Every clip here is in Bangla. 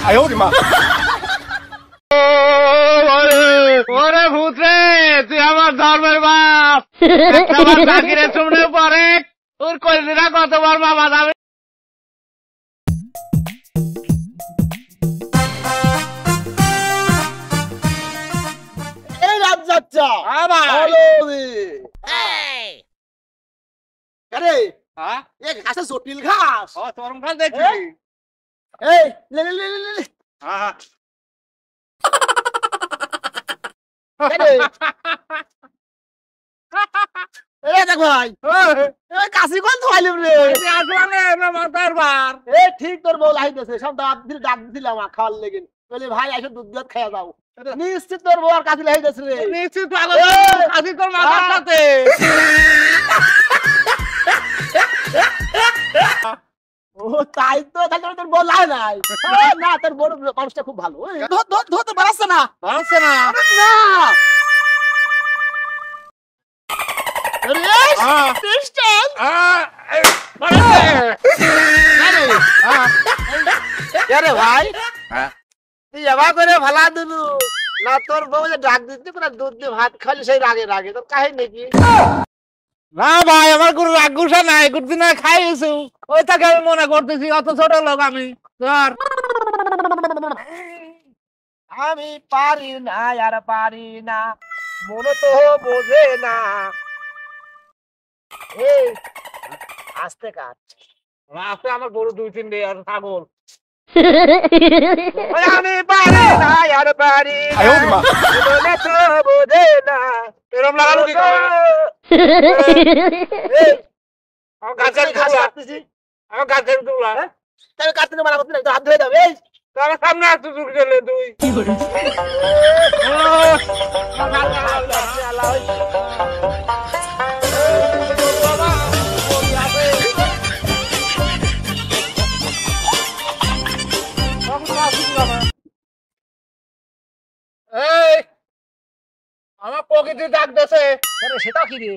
哎呦我的妈！ ওরে ভূত রে, তুই আমার ধর্মের বাপ। আমার জাকিরের শুনলে পরে তোর কলজিরা কতবার মামা যাবে। এই রাত যাচ্ছা আরে এক ঘাসে জটিল ঘাস চরম ঘাস দেখছি। এই লে লে লে লে লে এই দেখ ভাই এই কাশি কোন ধোয়াইলি রে মাথার বার এই ঠিক তোর বউ লাইতেছে সব ডাক দিলাম খাওয়ার লেগে বলি ভাই এসে দুধ দুধ খেয়ে যাও নিশ্চিত তোর বউ আর কাশি লাইতেছে রে নিশ্চিত পাগল কাশি তোর মাথার সাথে ও তাই তো তাহলে তোর বউ লাই নাই না তোর বড় মানুষটা খুব ভালো ধর ধর ধর তো বাড়াচ্ছে না না না পিস্টল আরে ভাই তুই এবার করে ভালা দিলু না তোর বউ যে ডাক দিতে পুরো দুধ দিয়ে ভাত খালি সেই রাগে রাগে তোর কাহিনী নাকি না ভাই আমার কোনো রাগ গুসা নাই গুটি না খাইছো ওই তাকে আমি মনে করতেছি অত ছোট লোক আমি ধর আমি পারি না আর পারি না মনে তো বোঝে না এই আস্তে কাট রাস্তায় আমার গরু 2-3 ডে আর ছাগল আমি পারি না আর পারি না মনে তো বোঝে না এরম লাগালো কি আমার গাছের কাটতেছি আমার গাছের তুলা তাহলে কাটতে মারা করতে না হাত ধুয়ে যাবে এই আমার সামনে আসতে চুক গেলে তুই কি করে আমার প্রকৃতি ডাক দেছে সেটা কি রে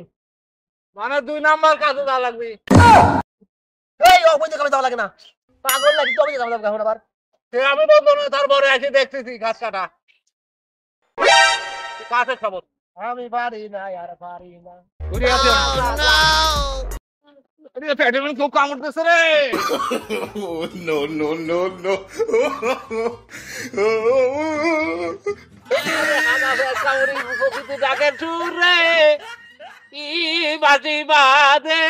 মানে 2 নাম্বার কাজে যা লাগবে এই ও বইতে কামে যাওয়া লাগে না পাগল লাগি তো বইতে কামে যাবো এখন আবার সে আমি বলবো না তারপরে এসে দেখতেছি গাছ কাটা কাছে খবর আমি পারি না আর পারি না ঘুরে আছে আরে ফ্যাটেমেন্ট খুব কামড়তেছে রে নো নো নো নো আমাদের কামড়ি প্রকৃতি ডাকে চুর রে কি বাজি বাদে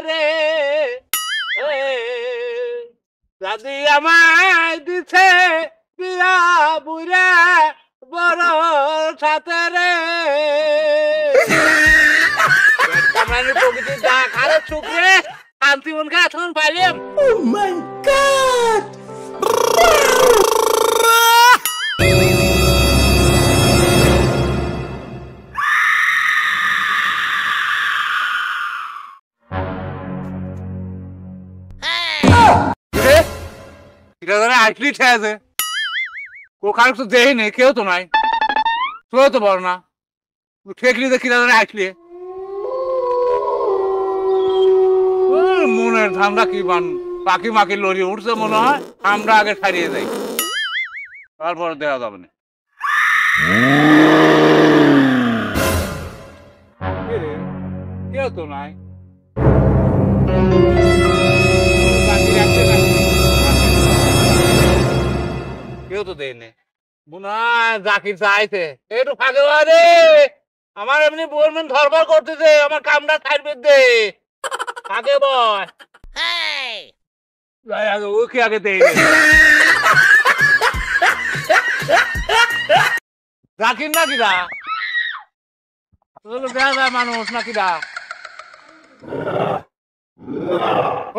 রে দাদি আমায় দিছে বিয়া বুড়া বড় সাথে রে কামড়ানি প্রকৃতি ডাক আরে চুপ রে শান্তি মন খা এখন পাইলাম ও মাই গড আসলি আছে ওখানে তো দেই নেই কেউ তো নাই তুই তো বল না ঠেকলি দেখি আসলি মনের ধান্দা কি বান পাখি মাখি লড়ি উঠছে মনে হয় আমরা আগে ছাড়িয়ে যাই তারপরে দেওয়া যাবে না কেউ তো নাই কেউ তো দেয়নি মনে হয় জাকির চাইছে একটু ফাঁকে রে আমার এমনি বলবেন ধরবার করতেছে আমার কামটা ছাড়বে দে আগে বয় ওকে আগে দেয়নি জাকির নাকিরা দেখা যায় মানুষ নাকিরা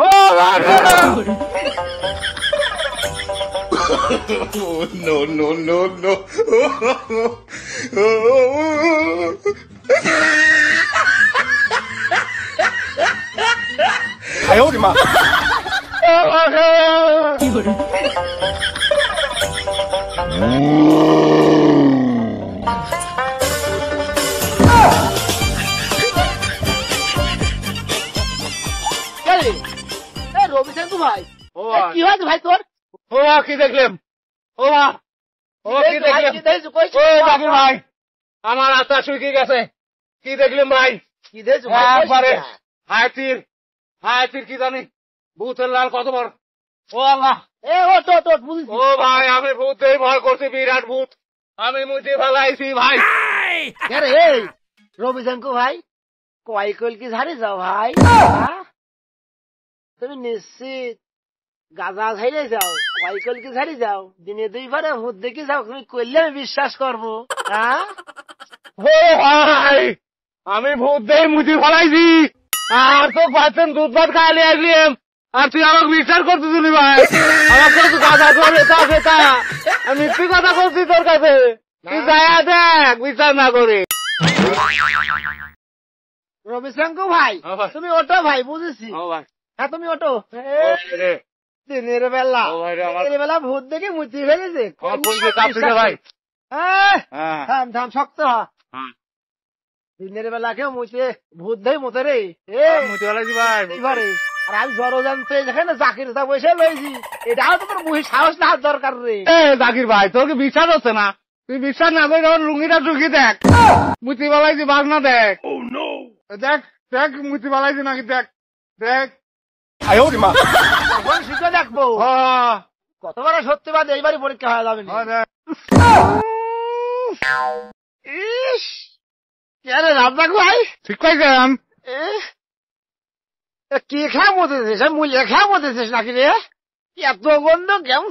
ও no no no no 哎呦我的妈！কি করে রবি ভাই কি হয়েছে ভাই তোর? ও কি দেখলাম ও মা, ও কি দেখলেন? ও জাকির ভাই, আমার আশা শুকিয়ে গেছে। কি দেখলেন ভাই? কি দেখছো ভাই? একবারে হায়াতির কি জানি ভূতের লাল কত বড়। ও আল্লাহ, এ ও তো বুঝছি। ও ভাই, আমি ভূতেই ভয় করছি, বিরাট ভূত। আমি মুছে ফেলাইছি ভাই। আরে এই রবিশঙ্কর ভাই, কয় কল কি ঝাড়ি যাও ভাই? হ্যাঁ? তুমি নিশ্চিত গাঁজা ঝাড়ে যাও, কয় কল কি ঝাড়ি যাও? দিনে দুইবারে ভূত দেখে যাও, তুমি করলে আমি বিশ্বাস করবো। হ্যাঁ, ও ভাই, আমি ভূত দিয়ে মুছে ফেলাইছি। আর তো পাচ্ছেন দুধ ভাত খাইলে আসলিম, আর তুই আমাকে বিচার করতেছিলি ভাই। আমাকে তো গাঁজা করে সেটা আমি মিথ্যে কথা করছি তোর কাছে। তুই যায়া দেখ বিচার না করে। রবিশঙ্কর ভাই, ও ভাই। তুমি ওটো ভাই, বুঝেছি। ও ভাই, হ্যাঁ, তুমি ওটো। ও রে, দিনের বেলা, ও ভাই রে, আমার দিনের বেলা ভূত দেখে মুচি ফেলেছে। আমার ফুলকে কাঁপতেছে ভাই। হ্যাঁ, হ্যাঁ, থাম শক্ত হ। হ্যাঁ। দিনের বেলা কেউ মুচে ভূত দেয় মতে রে। এ মুছে ফেলাইছি ভাই। এইবারে আর আমি জ্বর জানতে যেখানে জাকির তা বসে লইছি, এটাও তো তোর মুহি সাহস না দরকার রে। এ জাকির ভাই, তোর কি বিশ্বাস হচ্ছে না? তুই বিশ্বাস না করে আমার লুঙ্গিটা ঢুকি দেখ। মুচি ফেলাইছি, বাঘ না দেখ। দেখ দেখ মুচি ফেলাইছি নাকি, দেখ দেখ। এখন শিখে দেখবো হ্যাঁ, কতবার সত্যিবাদ, এইবারই পরীক্ষা হয়ে যাবে না। হ্যাঁ, দেখ। ইস, কে রাজা ভাই? ঠিক পাইছেন? কি খেয়া মতেছিস? মূল্য খেয়া মতেছিস নাকি রে? এত গন্ধ কেমন?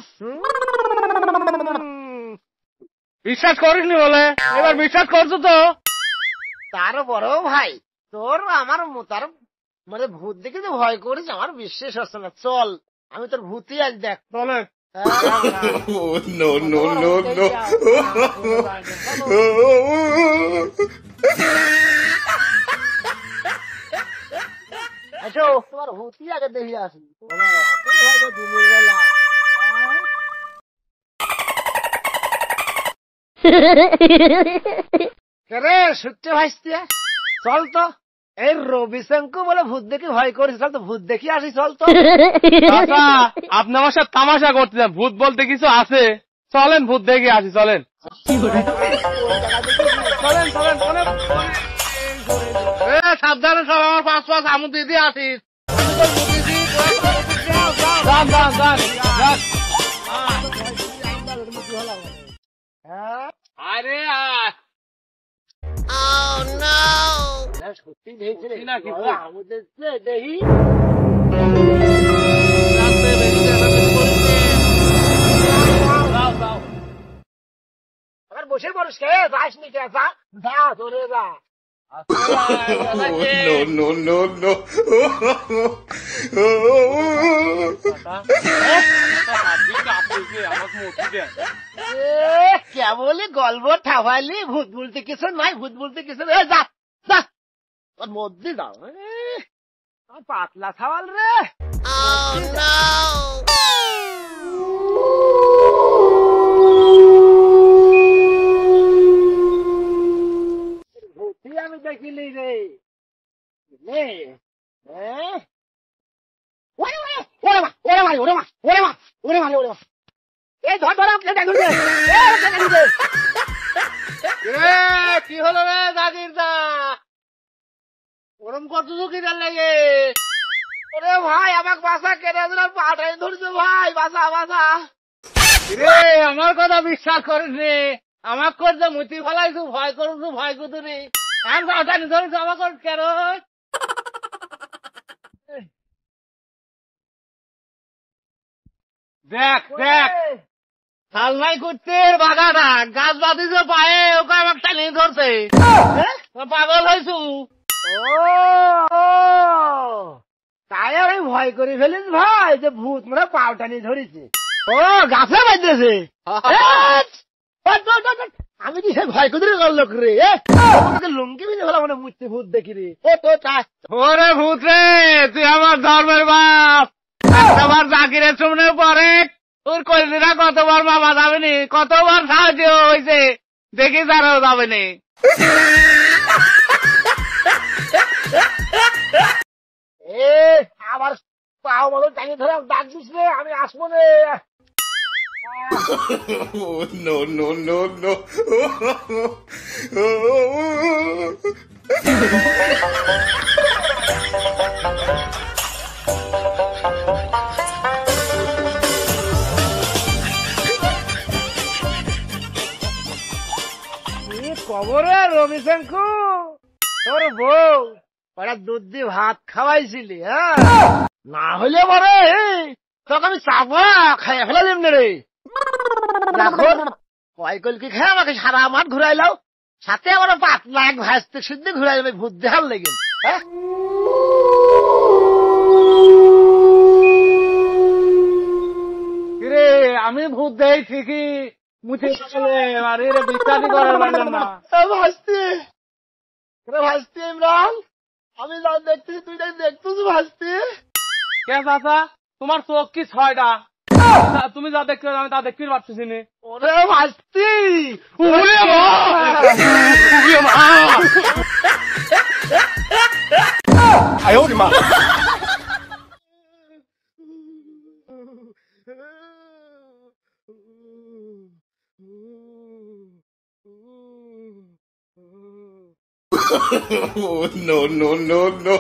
বিশ্বাস করিসনি বলে এবার বিশ্বাস করছো তো? তারপরেও ভাই, তোর আমার তার মানে ভূত দেখে যে ভয় করিস, আমার বিশ্বাস হচ্ছে না। চল, আমি তোর ভূতই আজ দেখ। বলে Oh, no, no, no, no. আচ্ছা, তোমার ভূতই আগে দেখে আসি। দিনের বেলা রে সত্যি ভাইস্তি, চল তো। এই রবিশঙ্কর বলে ভূত দেখে ভয় করিস, চল তো ভূত দেখি আসি, চল তো। আপনি আমার সাথে তামাশা করতেছেন, ভূত বলতে কিছু আছে। চলেন ভূত দেখে আসি, চলেন। চলেন চলেন চলেন। সাবধানে সব, আমার পাঁচ আমু দিদি আসিস। যান যান যান যান। হ্যাঁ, আরে সত্যি দেখছি রে। নাকি? আমাদের দেখি আবার বসে পড়িস কে? যাস নি কে? যা ধরে যা। Oh, no, no, no, কেবলই গল্প ঠাবাইলি, ভূত বলতে কিছু নাই, ভূত বলতে কিছু নাই। যা যা, ওর মধ্যে যাও। পাতলা খাওয়াল রে। ভূতি আমি দেখিলি রে। কি হলো রে জাকির দা? ওরম করতেছো কি লাগে? ওরে ভাই, আমাকে বাসা কেটে দিলাম, পাঠাই ধরছে ভাই, বাসা বাসা। রে আমার কথা বিশ্বাস করিস রে, আমাকে করতে মুতি ফেলাইছু, ভয় করছু, ভয় করতে রে। আমি বাসানি ধরেছি, আমাকে কেন? দেখ দেখ, হালমাই করতে বাগাটা গাছ বাঁধিছে পায়ে, ওকে আমাকে টানিয়ে ধরছে। পাগল হয়েছু। তাই আমি ভয় করে ফেলিস ভাই, যে ভূত মানে পাউটানি ধরেছে। ও গাছে বাঁধতেছে। আমি কি সে ভয় করে লোক রে? লুঙ্গি বিনে ফেলা মানে মুচতে ভূত দেখি রে। ও তো ওরে ভূত রে, তুই আমার ধর্মের বাপ। একটাবার জাকিরের সামনে পরে তোর কইলিরা কতবার মামা যাবেনি, কতবার সাহায্য হয়েছে, দেখি তারাও যাবেনি। আবার পাও মতো টানি ধরে ডাক দিস রে, আমি আসবো রে। Oh, no, no, no, no. কি খবরে রবি শঙ্কু, তোর বউ ওরা দুধ দিয়ে ভাত খাওয়াইছিলি? হ্যাঁ, না হলে বলে তোকে আমি চাপা খাইয়া ফেলালিম না রে। এখন কয় কলকি খেয়ে আমাকে সারা মাঠ ঘুরাইলাও, সাথে আমার পাতলা এক ভাসতে সিদ্ধি ঘুরাই যাবে ভূত দেখার লেগে। হ্যাঁ, কিরে আমি ভূত দেই ঠিকই, মুছে গেলে আর এর বিশ্বাসই করার পারলাম না। ভাসতে ভাসতে ইমরান, আমি যা দেখতেছি তুই দেখতেছি ভাসতে। কে চাচা, তোমার চোখ কি 6টা? তুমি যা দেখতে আমি তা দেখতে পারতেছি না। ওরে ভাসতে, Oh, no, no, no, no.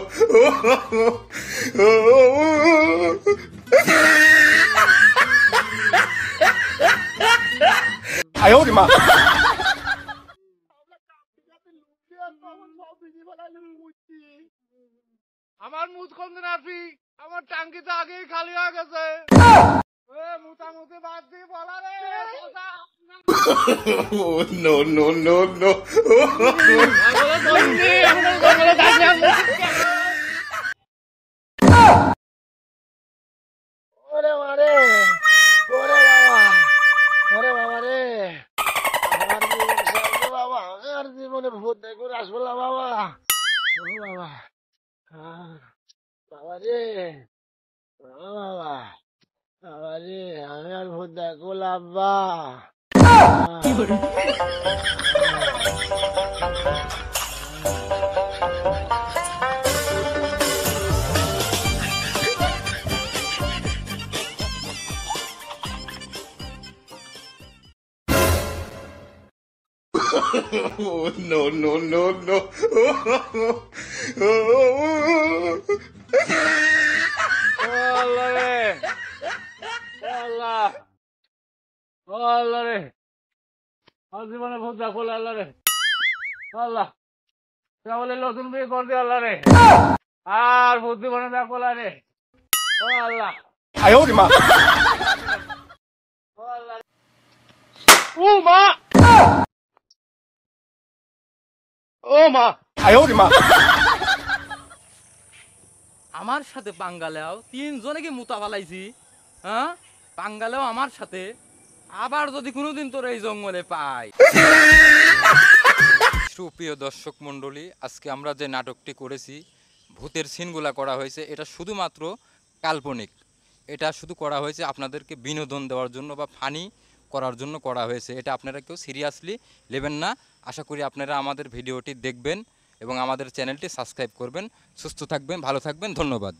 আমার মুখ কোন আসি, আমার টাঙ্কি তো আগেই খালি হয়ে গেছে। মুতামুতি বাদ দিয়ে বলা রে। Oh, no, no, no, no. ওরে মারে, ওরে বাবা, ওরে বাবা রে, বাবা আর জীবনে ভূত দেখো আসবো না বাবা। ও বাবা, বাবা রে, বাবা, বাবা রে, আমি আর ভূত দেখো লাভবা। Oh, no, no, no, no. আল্লাহ রে, আল্লাহ, আল্লাহ রে, আর জীবনে ভূত দেখো আল্লাহ রে, আল্লাহ বলে নতুন বিয়ে করতে আল্লাহ রে, আর ভূত জীবনে দেখো রে, ও আল্লাহ, ও মা, ও মা, আমার সাথে পাঙ্গালেও 3 জনকে মুতা ফালাইছি। হ্যাঁ, পাঙ্গালেও আমার সাথে, আবার যদি কোনোদিন তোর এই জঙ্গলে পাই। সুপ্রিয় দর্শক মণ্ডলী, আজকে আমরা যে নাটকটি করেছি, ভূতের সিনগুলা করা হয়েছে, এটা শুধুমাত্র কাল্পনিক। এটা শুধু করা হয়েছে আপনাদেরকে বিনোদন দেওয়ার জন্য বা ফানি করার জন্য করা হয়েছে। এটা আপনারা কেউ সিরিয়াসলি নেবেন না। আশা করি আপনারা আমাদের ভিডিওটি দেখবেন এবং আমাদের চ্যানেলটি সাবস্ক্রাইব করবেন। সুস্থ থাকবেন, ভালো থাকবেন, ধন্যবাদ।